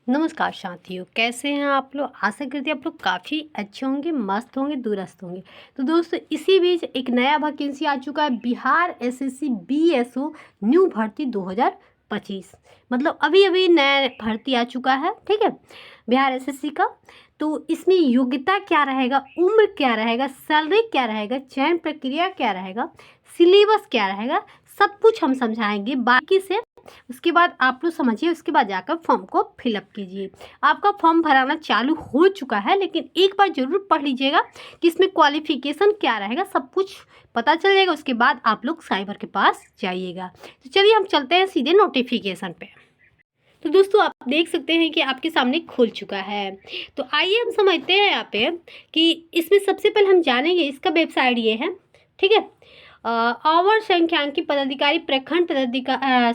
नमस्कार साथियों, कैसे हैं आप लोग। आशा करते हैं आप लोग काफ़ी अच्छे होंगे, मस्त होंगे, दुरुस्त होंगे। तो दोस्तों, इसी बीच एक नया वैकेंसी आ चुका है, बिहार एसएससी बीएसओ न्यू भर्ती 2025। मतलब अभी अभी नया भर्ती आ चुका है, ठीक है, बिहार एसएससी का। तो इसमें योग्यता क्या रहेगा, उम्र क्या रहेगा, सैलरी क्या रहेगा, चयन प्रक्रिया क्या रहेगा, सिलेबस क्या रहेगा, सब कुछ हम समझाएंगे बाकी से। उसके बाद आप लोग समझिए, उसके बाद जाकर फॉर्म को फिलअप कीजिए। आपका फॉर्म भराना चालू हो चुका है, लेकिन एक बार जरूर पढ़ लीजिएगा कि इसमें क्वालिफिकेशन क्या रहेगा, सब कुछ पता चल जाएगा। उसके बाद आप लोग साइबर के पास जाइएगा। तो चलिए हम चलते हैं सीधे नोटिफिकेशन पे। तो दोस्तों, आप देख सकते हैं कि आपके सामने खुल चुका है। तो आइए हम समझते हैं यहाँ पे कि इसमें सबसे पहले हम जानेंगे, इसका वेबसाइट ये है, ठीक है। अवर संख्यांकी पदाधिकारी, प्रखंड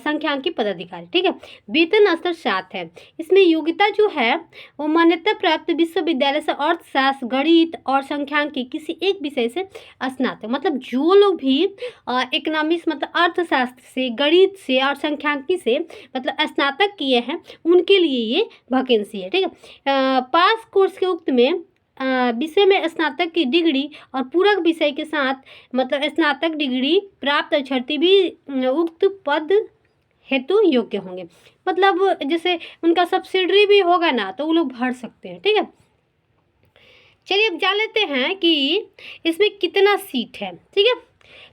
संख्यांकी पदाधिकारी, ठीक है। वेतन स्तर 7 है। इसमें योग्यता जो है वो मान्यता प्राप्त विश्वविद्यालय से अर्थशास्त्र, गणित और संख्यांकी किसी एक विषय से स्नातक। मतलब जो लोग भी इकोनॉमिक्स मतलब अर्थशास्त्र से, गणित से और संख्यांकी से मतलब स्नातक किए हैं, उनके लिए ये वैकेंसी है, ठीक है। पास कोर्स के उक्त में विषय में स्नातक की डिग्री और पूरक विषय के साथ मतलब स्नातक डिग्री प्राप्त अभ्यर्थी भी उक्त पद हेतु योग्य होंगे। मतलब जैसे उनका सब्सिडरी भी होगा ना, तो वो लोग भर सकते हैं, ठीक है। चलिए अब जान लेते हैं कि इसमें कितना सीट है, ठीक है।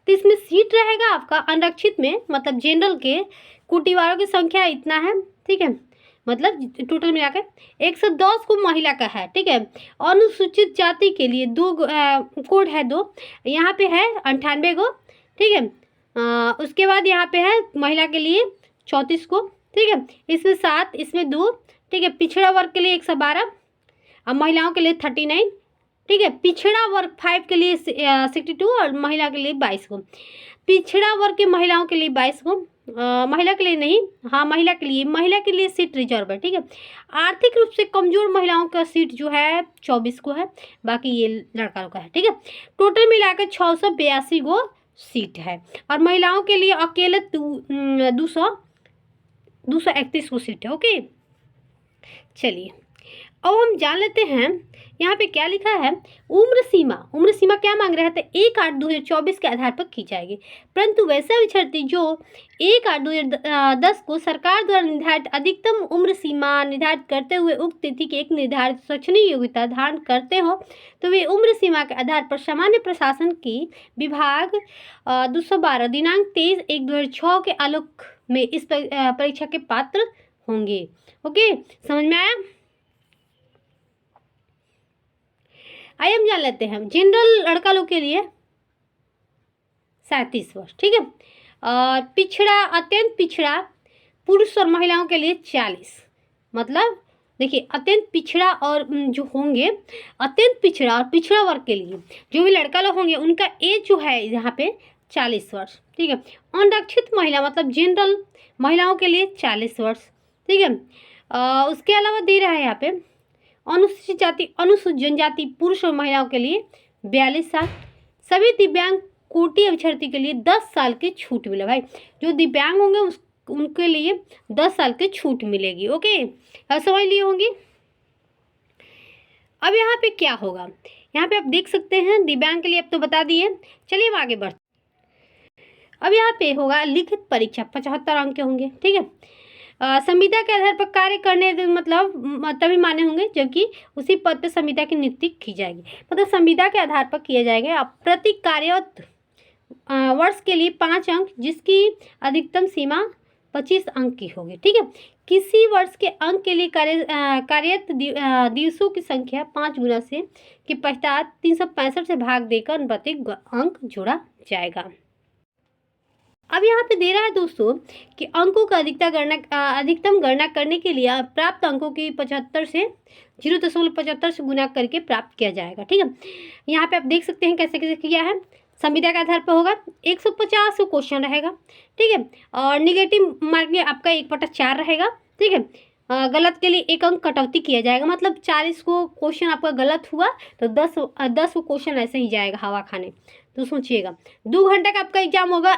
तो इसमें सीट रहेगा आपका अनारक्षित में, मतलब जनरल के कोटिवारों की संख्या इतना है, ठीक है। मतलब टोटल मिलाकर 110 को महिला का है, ठीक है। अनुसूचित जाति के लिए कोड है 2, यहाँ पे है 98 को, ठीक है। उसके बाद यहाँ पे है महिला के लिए 34 को, ठीक है। इसमें 7, इसमें 2, ठीक है। पिछड़ा वर्ग के लिए 112 और महिलाओं के लिए 39, ठीक है। पिछड़ा वर्ग 5 के लिए 62 और महिला के लिए 22 को। पिछड़ा वर्ग के महिलाओं के लिए 22 को, महिला के लिए नहीं, हाँ महिला के लिए सीट रिजर्व है, ठीक है। आर्थिक रूप से कमजोर महिलाओं का सीट जो है 24 को है, बाकी ये लड़का लोग का है, ठीक है। टोटल मिलाकर 682 गो सीट है और महिलाओं के लिए अकेले 231 को सीट है, ओके। चलिए अब हम जान लेते हैं यहाँ पे क्या लिखा है। उम्र सीमा क्या मांग रहे थे, 1/8/2024 के आधार पर की जाएगी, परंतु वैसे अभ्यर्थी जो 1/8/2010 को सरकार द्वारा निर्धारित अधिकतम उम्र सीमा निर्धारित करते हुए उक्त तिथि की एक निर्धारित शैक्षणिक योग्यता धारण करते हो, तो वे उम्र सीमा के आधार पर सामान्य प्रशासन की विभाग 212 दिनांक 23/1/2006 के आलोक में इस परीक्षा के पात्र होंगे, ओके। समझ में आया। आइए हम जान लेते हैं जनरल लड़का लोग के लिए 37 वर्ष, ठीक है। और पिछड़ा, अत्यंत पिछड़ा पुरुष और महिलाओं के लिए 40। मतलब देखिए, अत्यंत पिछड़ा और जो होंगे अत्यंत पिछड़ा और पिछड़ा वर्ग के लिए जो भी लड़का लोग होंगे, उनका एज जो है यहाँ पे 40 वर्ष, ठीक है। अनारक्षित महिला मतलब जनरल महिलाओं के लिए 40 वर्ष, ठीक है। उसके अलावा दे रहा है यहाँ पे अनुसूचित जाति, अनुसूचित जनजाति पुरुष और महिलाओं के लिए 42 साल। सभी दिव्यांग कोटि अभ्यर्थी के लिए 10 साल की छूट मिले। भाई जो दिव्यांग होंगे उनके लिए 10 साल की छूट मिलेगी, ओके। अब समझ लिए होंगे। अब यहाँ पे क्या होगा, यहाँ पे आप देख सकते हैं दिव्यांग के लिए अब तो बता दिए। चलिए हम आगे बढ़ते। अब यहाँ पे होगा लिखित परीक्षा, 75 अंक के होंगे, ठीक है। संविदा के आधार पर कार्य करने मतलब तभी मान्य होंगे जबकि उसी पद पर संविदा की नियुक्ति की जाएगी। मतलब संविदा के आधार पर किए जाएंगे। अब प्रति कार्यरत वर्ष के लिए 5 अंक, जिसकी अधिकतम सीमा 25 अंक की होगी, ठीक है। किसी वर्ष के अंक के लिए कार्यरत दिवसों की संख्या 5 गुना से के पश्चात 365 से भाग देकर अनुपातिक अंक जोड़ा जाएगा। अब यहाँ पे दे रहा है दोस्तों कि अंकों का अधिकतम गणना करने के लिए प्राप्त अंकों की 75 से 0.75 से गुना करके प्राप्त किया जाएगा, ठीक है। यहाँ पे आप देख सकते हैं कैसे कैसे किया है। संविदा के आधार पर होगा 150 क्वेश्चन रहेगा, ठीक है। और निगेटिव मार्क में आपका 1/4 रहेगा, ठीक है। गलत के लिए 1 अंक कटौती किया जाएगा। मतलब 40 को क्वेश्चन आपका गलत हुआ तो 10 क्वेश्चन ऐसे ही जाएगा हवा खाने। तो सोचिएगा 2 घंटे का आपका एग्जाम होगा।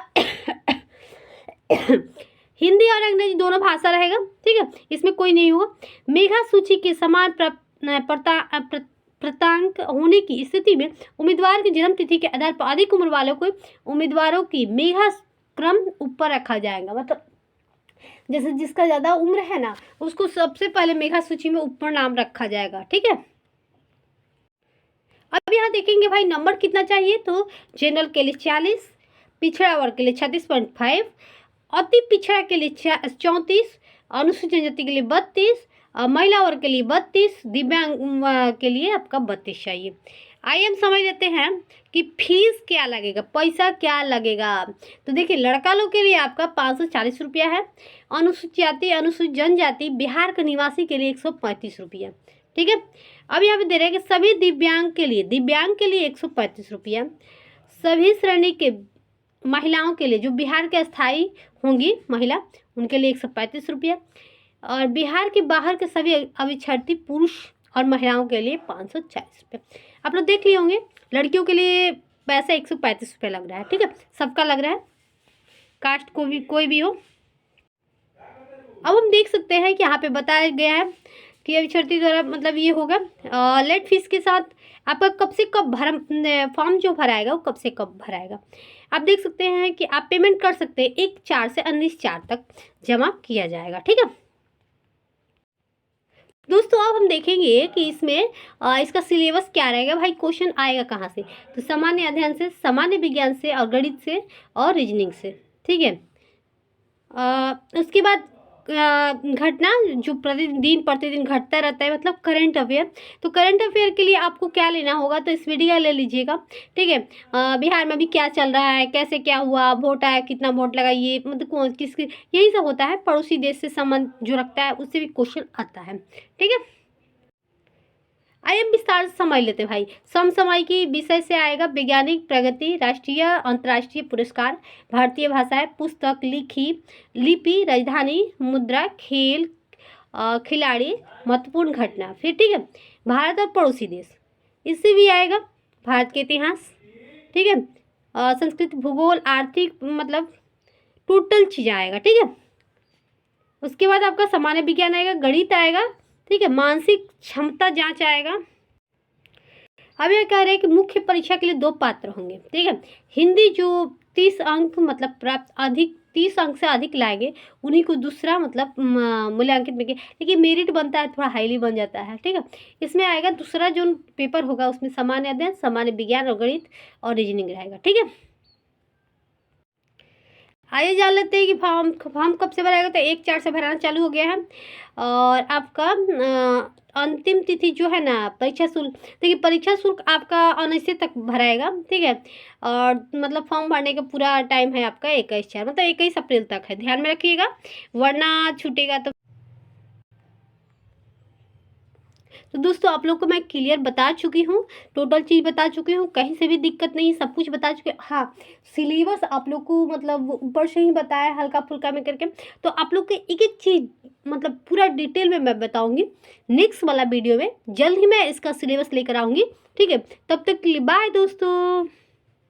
हिंदी और अंग्रेजी दोनों भाषा रहेगा, ठीक है, इसमें कोई नहीं होगा। मेधा सूची के समान प्राप्तांक होने की स्थिति में उम्मीदवार की जन्म तिथि के आधार पर अधिक उम्र वालों को उम्मीदवारों की मेधा क्रम ऊपर रखा जाएगा। मतलब जैसे जिसका ज़्यादा उम्र है ना, उसको सबसे पहले मेधा सूची में ऊपर नाम रखा जाएगा, ठीक है। अब यहाँ देखेंगे भाई नंबर कितना चाहिए, तो जनरल के लिए 40, पिछड़ा वर्ग के लिए 36.5, अति पिछड़ा के लिए 34, अनुसूचित जनजाति के लिए 32, महिला वर्ग के लिए 32, दिव्यांग के लिए आपका 32 चाहिए। आइए हम समझ लेते हैं कि फीस क्या लगेगा, पैसा क्या लगेगा। तो देखिए लड़का लोग के लिए आपका 540 रुपया है, अनुसूचित जाति अनुसूचित जनजाति बिहार के निवासी के लिए 135 रुपया, ठीक है। अब यहाँ पे दे रहे हैं कि सभी दिव्यांग के लिए 135 रुपया, सभी श्रेणी के महिलाओं के लिए जो बिहार के अस्थायी होंगी महिला उनके लिए 135 रुपया, और बिहार के बाहर के सभी अभ्यर्थी पुरुष और महिलाओं के लिए 540 रुपये। आप लोग देख लिए होंगे लड़कियों के लिए पैसा 135 रुपये लग रहा है, ठीक है, सबका लग रहा है, कास्ट को भी कोई भी हो। अब हम देख सकते हैं कि यहाँ पे बताया गया है कि अभ्यर्थी द्वारा मतलब ये होगा लेट फीस के साथ आपका कब से कब फॉर्म जो भराएगा वो कब से कब भराएगा। आप देख सकते हैं कि आप पेमेंट कर सकते हैं 1/4 से 19/4 तक जमा किया जाएगा, ठीक है दोस्तों। अब हम देखेंगे कि इसमें इसका सिलेबस क्या रहेगा भाई, क्वेश्चन आएगा कहाँ से, तो सामान्य अध्ययन से, सामान्य विज्ञान से और गणित से और रीजनिंग से, ठीक है। उसके बाद घटना जो प्रतिदिन घटता रहता है, मतलब करंट अफेयर। तो करंट अफेयर के लिए आपको क्या लेना होगा, तो इस वीडियो ले लीजिएगा, ठीक है। बिहार में अभी क्या चल रहा है, कैसे क्या हुआ, वोट आया, कितना वोट लगा, ये मतलब कौन किसकी, यही सब होता है। पड़ोसी देश से संबंध जो रखता है उससे भी क्वेश्चन आता है, ठीक है। आइए हम विस्तार से समझ लेते हैं भाई। समसामयिकी विषय से आएगा वैज्ञानिक प्रगति, राष्ट्रीय अंतर्राष्ट्रीय पुरस्कार, भारतीय भाषाएं, पुस्तक, लिपि, राजधानी, मुद्रा, खेल, खिलाड़ी, महत्वपूर्ण घटना, फिर ठीक है भारत और पड़ोसी देश, इससे भी आएगा भारत के इतिहास, ठीक है, संस्कृत, भूगोल, आर्थिक, मतलब टोटल चीज़ आएगा, ठीक है। उसके बाद आपका सामान्य विज्ञान आएगा, गणित आएगा, ठीक है, मानसिक क्षमता जांच आएगा। अब यह कह रहे हैं कि मुख्य परीक्षा के लिए 2 पात्र होंगे, ठीक है। हिंदी जो 30 अंक मतलब प्राप्त अधिक 30 अंक से अधिक लाएंगे उन्हीं को दूसरा मतलब मूल्यांकित में, लेकिन मेरिट बनता है थोड़ा हाईली बन जाता है, ठीक है। इसमें आएगा दूसरा जो पेपर होगा उसमें सामान्य अध्ययन, सामान्य विज्ञान और गणित और रीजनिंग रहेगा, ठीक है। आइए जान लेते हैं कि फॉर्म कब से भराएगा, तो 1/4 से भराना चालू हो गया है। और आपका अंतिम तिथि जो है ना परीक्षा शुल्क, देखिए परीक्षा शुल्क आपका 19 तक भराएगा, ठीक है। और मतलब फॉर्म भरने का पूरा टाइम है आपका 21/4 मतलब 21 अप्रैल तक है, ध्यान में रखिएगा वरना छूटेगा। तो दोस्तों आप लोग को मैं क्लियर बता चुकी हूँ, टोटल चीज़ बता चुकी हूँ, कहीं से भी दिक्कत नहीं, सब कुछ बता चुके। हाँ सिलेबस आप लोग को मतलब ऊपर से ही बताया हल्का फुल्का में करके, तो आप लोग के एक एक चीज़ मतलब पूरा डिटेल में मैं बताऊँगी नेक्स्ट वाला वीडियो में, जल्द ही मैं इसका सिलेबस लेकर आऊँगी, ठीक है। तब तक के लिए बाय दोस्तों।